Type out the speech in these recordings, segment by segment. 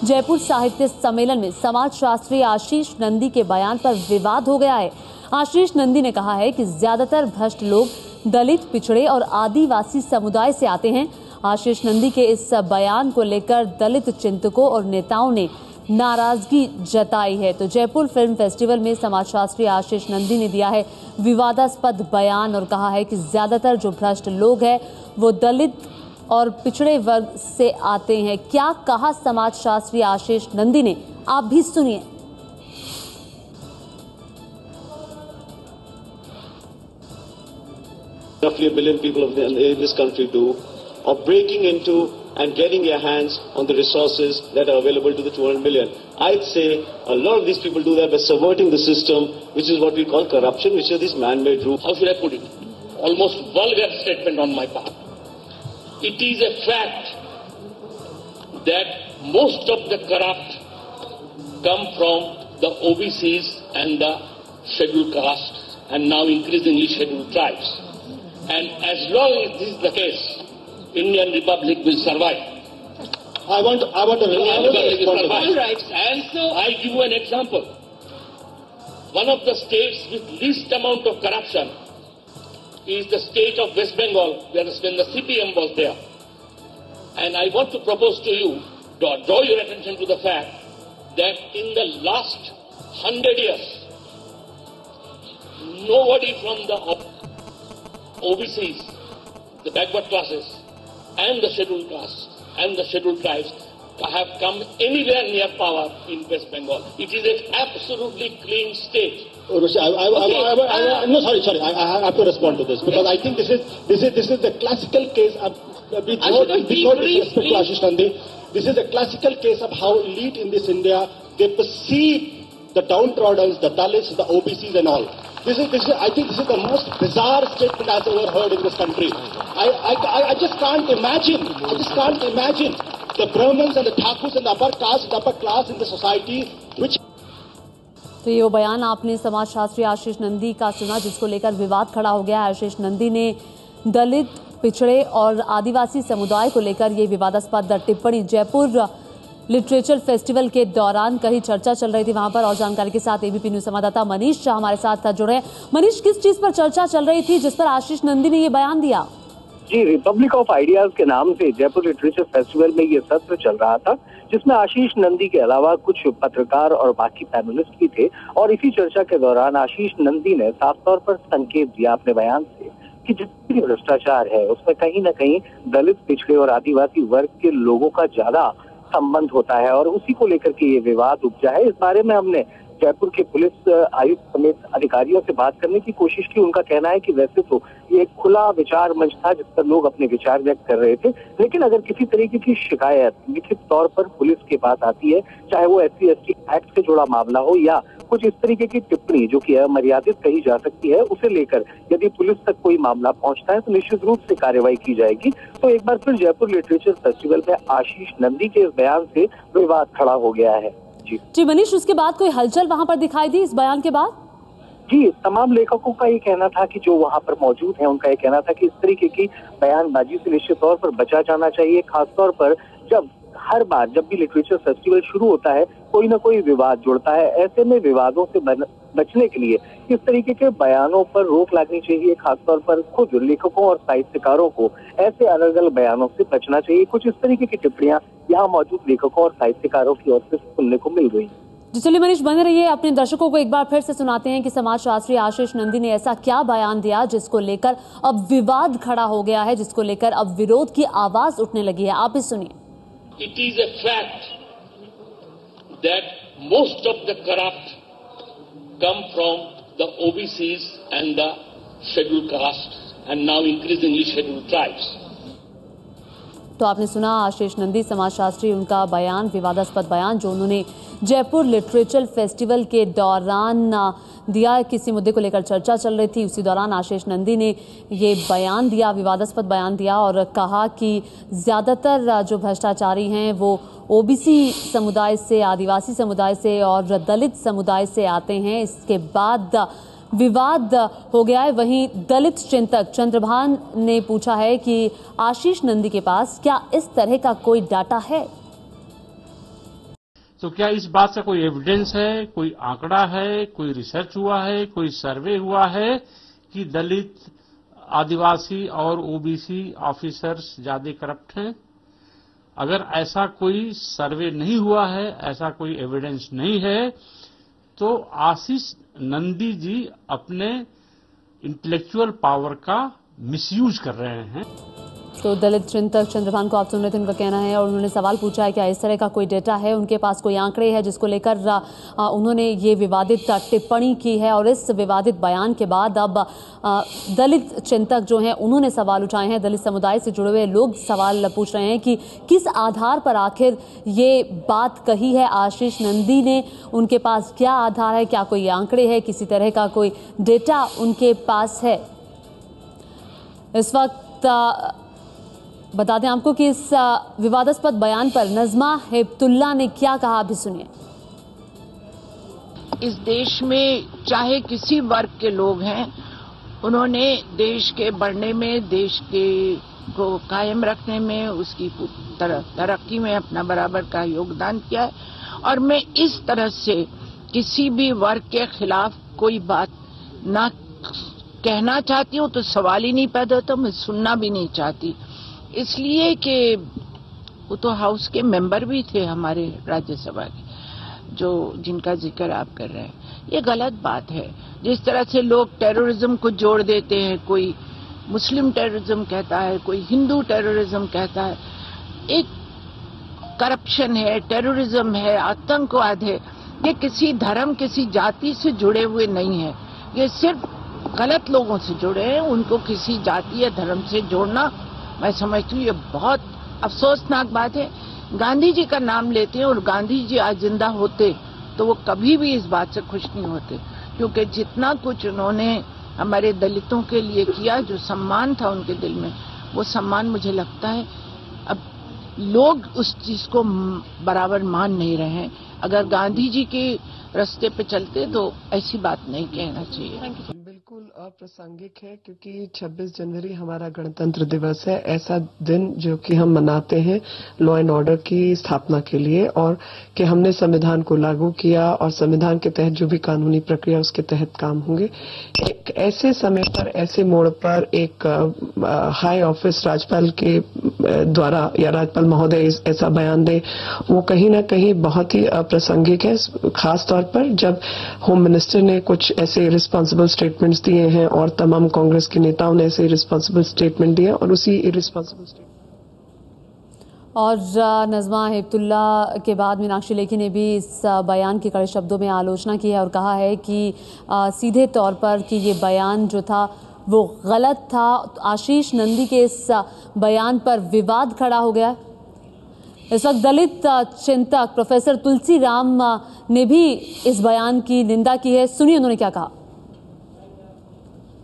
जयपुर साहित्य सम्मेलन में समाजशास्त्री आशीष नंदी के बयान पर विवाद हो गया है। आशीष नंदी ने कहा है कि ज्यादातर भ्रष्ट लोग दलित, पिछड़े और आदिवासी समुदाय से आते हैं। आशीष नंदी के इस बयान को लेकर दलित चिंतकों और नेताओं ने नाराजगी जताई है। तो जयपुर फिल्म फेस्टिवल में समाजशास्त्री आशीष नंदी ने दिया है विवादास्पद बयान और कहा है कि ज्यादातर जो भ्रष्ट लोग हैं वो दलित और पिछड़े वर्ग से आते हैं। क्या कहा समाजशास्त्री आशीष नंदी ने, आप भी सुनिए। Roughly 1 billion people in this country do, of breaking into and getting their hands on the resources that are available to the 200 million. I'd say a lot of these people do that by subverting the system, which is what we call corruption, which are these man-made rules. How should I put it? Almost vulgar statement on my part. It is a fact that most of the corrupt come from the OBCs and the scheduled castes and now increasingly scheduled tribes. And as long as this is the case, Indian Republic will survive. I want to Indian Republic will survive. And so I give you an example. One of the states with least amount of corruption is the state of West Bengal, when the CPM was there. And I want to propose to you, draw your attention to the fact that in the last 100 years, nobody from the OBCs, the backward classes, and the scheduled castes and the scheduled tribes have come anywhere near power in West Bengal. It is an absolutely clean state. No, sorry. I have to respond to this because I think this is the classical case of This is a classical case of how elite in this India they perceive the downtrodden, the Dalits, the OBCs, and all. I think this is the most bizarre statement I've ever heard in this country. I just can't imagine. The Brahmins and the Thakurs and the upper caste and the upper class in the society which. तो ये वो बयान आपने समाजशास्त्री आशीष नंदी का सुना जिसको लेकर विवाद खड़ा हो गया है। आशीष नंदी ने दलित, पिछड़े और आदिवासी समुदाय को लेकर ये विवादास्पद टिप्पणी जयपुर लिटरेचर फेस्टिवल के दौरान कहीं चर्चा चल रही थी वहां पर। और जानकारी के साथ एबीपी न्यूज संवाददाता मनीष शाह हमारे साथ जुड़े हैं। मनीष, किस चीज पर चर्चा चल रही थी जिस पर आशीष नंदी ने ये बयान दिया? जी, रिपब्लिक ऑफ आइडियाज के नाम से जयपुर लिटरेचर फेस्टिवल में ये सत्र चल रहा था जिसमें आशीष नंदी के अलावा कुछ पत्रकार और बाकी पैनलिस्ट भी थे। और इसी चर्चा के दौरान आशीष नंदी ने साफ तौर पर संकेत दिया अपने बयान से कि जितनी भ्रष्टाचार है उसमें कहीं ना कहीं दलित, पिछड़े और आदिवासी वर्ग के लोगों का ज्यादा संबंध होता है और उसी को लेकर के ये विवाद उपजा है। इस बारे में हमने जयपुर के पुलिस आयुक्त समेत अधिकारियों से बात करने की कोशिश की। उनका कहना है कि वैसे तो ये एक खुला विचार मंच था जिस पर लोग अपने विचार व्यक्त कर रहे थे, लेकिन अगर किसी तरीके की शिकायत लिखित तौर पर पुलिस के पास आती है, चाहे वो SC/ST एक्ट से जुड़ा मामला हो या कुछ इस तरीके की टिप्पणी जो कि अमर्यादित कही जा सकती है, उसे लेकर यदि पुलिस तक कोई मामला पहुंचता है तो निश्चित रूप से कार्रवाई की जाएगी। तो एक बार फिर जयपुर लिटरेचर फेस्टिवल में आशीष नंदी के इस बयान से विवाद खड़ा हो गया है। जी मनीष, उसके बाद कोई हलचल वहां पर दिखाई दी इस बयान के बाद? जी, तमाम लेखकों का ये कहना था कि जो वहां पर मौजूद हैं उनका ये कहना था कि इस तरीके की बयानबाजी से निश्चित तौर पर बचा जाना चाहिए, खासतौर पर हर बार जब भी लिटरेचर फेस्टिवल शुरू होता है कोई ना कोई विवाद जुड़ता है। ऐसे में विवादों से बचने के लिए इस तरीके के बयानों पर रोक लगनी चाहिए। खासतौर पर खुद लेखकों और साहित्यकारों को ऐसे अलग अलग बयानों से बचना चाहिए। कुछ इस तरीके की टिप्पणियां यहाँ मौजूद लेखकों और साहित्यकारों की ओर से सुनने को मिल गई। जी चलिए मनीष, बने रहिए। अपने दर्शकों को एक बार फिर से सुनाते हैं कि समाजशास्त्री आशीष नंदी ने ऐसा क्या बयान दिया जिसको लेकर अब विवाद खड़ा हो गया है, जिसको लेकर अब विरोध की आवाज उठने लगी है। आप भी सुनिए। It is a fact that most of the corrupt come from the OBCs and the scheduled castes and now increasingly scheduled tribes. तो आपने सुना आशीष नंदी समाजशास्त्री, उनका बयान, विवादास्पद बयान जो उन्होंने जयपुर लिटरेचर फेस्टिवल के दौरान दिया। किसी मुद्दे को लेकर चर्चा चल रही थी, उसी दौरान आशीष नंदी ने ये बयान दिया, विवादास्पद बयान दिया और कहा कि ज़्यादातर जो भ्रष्टाचारी हैं वो ओबीसी समुदाय से, आदिवासी समुदाय से और दलित समुदाय से आते हैं। इसके बाद विवाद हो गया है। वहीं दलित चिंतक चंद्रभान ने पूछा है कि आशीष नंदी के पास क्या इस तरह का कोई डाटा है? तो क्या इस बात का कोई एविडेंस है, कोई आंकड़ा है, कोई रिसर्च हुआ है, कोई सर्वे हुआ है कि दलित, आदिवासी और ओबीसी ऑफिसर्स ज्यादा करप्ट हैं? अगर ऐसा कोई सर्वे नहीं हुआ है, ऐसा कोई एविडेंस नहीं है, तो आशीष नंदी जी अपने इंटेलेक्चुअल पावर का मिसयूज कर रहे हैं। तो दलित चिंतक चंद्रभान को आप सुन रहे थे, उनका कहना है, और उन्होंने सवाल पूछा है क्या इस तरह का कोई डेटा है, उनके पास कोई आंकड़े हैं जिसको लेकर उन्होंने ये विवादित टिप्पणी की है। और इस विवादित बयान के बाद अब दलित चिंतक जो हैं उन्होंने सवाल उठाए हैं। दलित समुदाय से जुड़े हुए लोग सवाल पूछ रहे हैं कि किस आधार पर आखिर ये बात कही है आशीष नंदी ने, उनके पास क्या आधार है, क्या कोई आंकड़े है, किसी तरह का कोई डेटा उनके पास है। इस वक्त बता दें आपको कि इस विवादास्पद बयान पर नज़मा हेपतुल्ला ने क्या कहा, अभी सुनिए। इस देश में चाहे किसी वर्ग के लोग हैं, उन्होंने देश के बढ़ने में, देश के को कायम रखने में, उसकी तरक्की में अपना बराबर का योगदान किया है। और मैं इस तरह से किसी भी वर्ग के खिलाफ कोई बात ना कहना चाहती हूँ तो सवाल ही नहीं पैदा होता, मैं सुनना भी नहीं चाहती, इसलिए कि वो तो हाउस के मेंबर भी थे हमारे राज्यसभा के, जो जिनका जिक्र आप कर रहे हैं। ये गलत बात है। जिस तरह से लोग टेररिज्म को जोड़ देते हैं, कोई मुस्लिम टेररिज्म कहता है, कोई हिंदू टेररिज्म कहता है, एक करप्शन है, टेररिज्म है, आतंकवाद है। ये किसी धर्म, किसी जाति से जुड़े हुए नहीं है, ये सिर्फ गलत लोगों से जुड़े हैं। उनको किसी जाति या धर्म से जोड़ना, मैं समझती हूँ ये बहुत अफसोसनाक बात है। गांधी जी का नाम लेते हैं, और गांधी जी आज जिंदा होते तो वो कभी भी इस बात से खुश नहीं होते, क्योंकि जितना कुछ उन्होंने हमारे दलितों के लिए किया, जो सम्मान था उनके दिल में, वो सम्मान मुझे लगता है अब लोग उस चीज को बराबर मान नहीं रहे हैं। अगर गांधी जी के रास्ते पे चलते तो ऐसी बात नहीं कहना चाहिए। बिल्कुल अप्रासंगिक है, क्योंकि 26 जनवरी हमारा गणतंत्र दिवस है, ऐसा दिन जो कि हम मनाते हैं लॉ एंड ऑर्डर की स्थापना के लिए, और कि हमने संविधान को लागू किया और संविधान के तहत जो भी कानूनी प्रक्रिया उसके तहत काम होंगे। एक ऐसे समय पर, ऐसे मोड़ पर एक हाई ऑफिस राज्यपाल के द्वारा या राज्यपाल महोदय ऐसा बयान दे, वो कहीं ना कहीं बहुत ही अप्रासंगिक है, खास तौर पर जब होम मिनिस्टर ने कुछ ऐसे रिस्पॉन्सिबल स्टेटमेंट्स दिए हैं और तमाम कांग्रेस के नेताओं ने ऐसे रिस्पॉन्सिबल स्टेटमेंट दिए, और उसी इररिस्पॉन्सिबल स्टेटमेंट और नज़मा हेपतुल्ला के बाद मीनाक्षी लेखी ने भी इस बयान की कड़े शब्दों में आलोचना की है और कहा है कि सीधे तौर पर कि ये बयान जो था वो गलत था। आशीष नंदी के इस बयान पर विवाद खड़ा हो गया। इस वक्त दलित चिंतक प्रोफेसर तुलसी राम ने भी इस बयान की निंदा की है, सुनिए उन्होंने क्या कहा।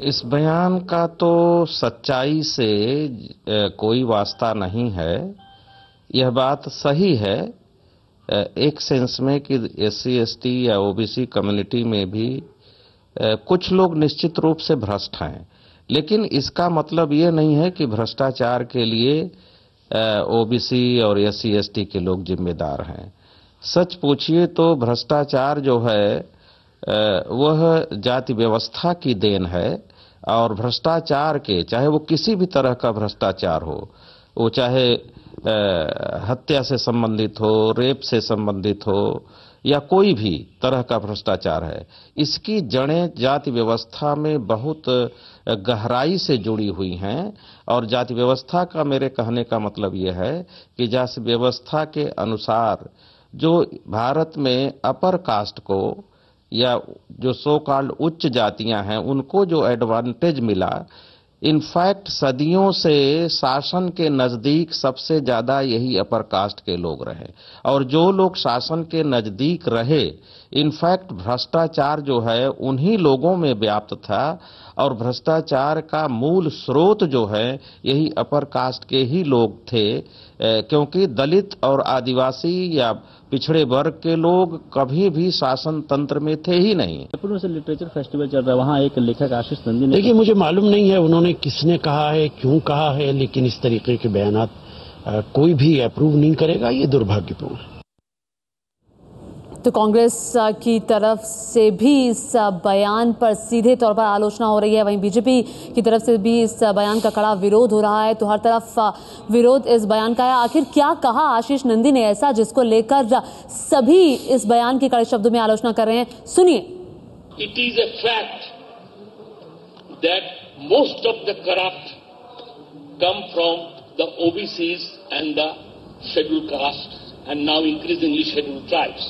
इस बयान का तो सच्चाई से कोई वास्ता नहीं है। यह बात सही है एक सेंस में कि एससी एसटी या ओबीसी कम्युनिटी में भी कुछ लोग निश्चित रूप से भ्रष्ट हैं, लेकिन इसका मतलब ये नहीं है कि भ्रष्टाचार के लिए ओबीसी और एससी एसटी के लोग जिम्मेदार हैं। सच पूछिए तो भ्रष्टाचार जो है वह जाति व्यवस्था की देन है, और भ्रष्टाचार के, चाहे वो किसी भी तरह का भ्रष्टाचार हो, वो चाहे हत्या से संबंधित हो, रेप से संबंधित हो, या कोई भी तरह का भ्रष्टाचार है, इसकी जड़ें जाति व्यवस्था में बहुत गहराई से जुड़ी हुई हैं। और जाति व्यवस्था का मेरे कहने का मतलब यह है कि जाति व्यवस्था के अनुसार जो भारत में अपर कास्ट को या जो सो कॉल्ड उच्च जातियां हैं उनको जो एडवांटेज मिला, इनफैक्ट सदियों से शासन के नजदीक सबसे ज्यादा यही अपर कास्ट के लोग रहे, और जो लोग शासन के नजदीक रहे, इनफैक्ट भ्रष्टाचार जो है उन्हीं लोगों में व्याप्त था, और भ्रष्टाचार का मूल स्रोत जो है यही अपर कास्ट के ही लोग थे, क्योंकि दलित और आदिवासी या पिछड़े वर्ग के लोग कभी भी शासन तंत्र में थे ही नहीं। जयपुर में से लिटरेचर फेस्टिवल चल रहा है, वहाँ एक लेखक आशीष नंदी ने, देखिए मुझे मालूम नहीं है उन्होंने किसने कहा है, क्यों कहा है, लेकिन इस तरीके के बयानात कोई भी अप्रूव नहीं करेगा, ये दुर्भाग्यपूर्ण है। तो कांग्रेस की तरफ से भी इस बयान पर सीधे तौर पर आलोचना हो रही है, वहीं बीजेपी की तरफ से भी इस बयान का कड़ा विरोध हो रहा है। तो हर तरफ विरोध इस बयान का है। आखिर क्या कहा आशीष नंदी ने ऐसा जिसको लेकर सभी इस बयान की कड़े शब्दों में आलोचना कर रहे हैं, सुनिए। It is a fact that most of the corrupt come from the OBCs and the scheduled caste and now increasingly scheduled tribes.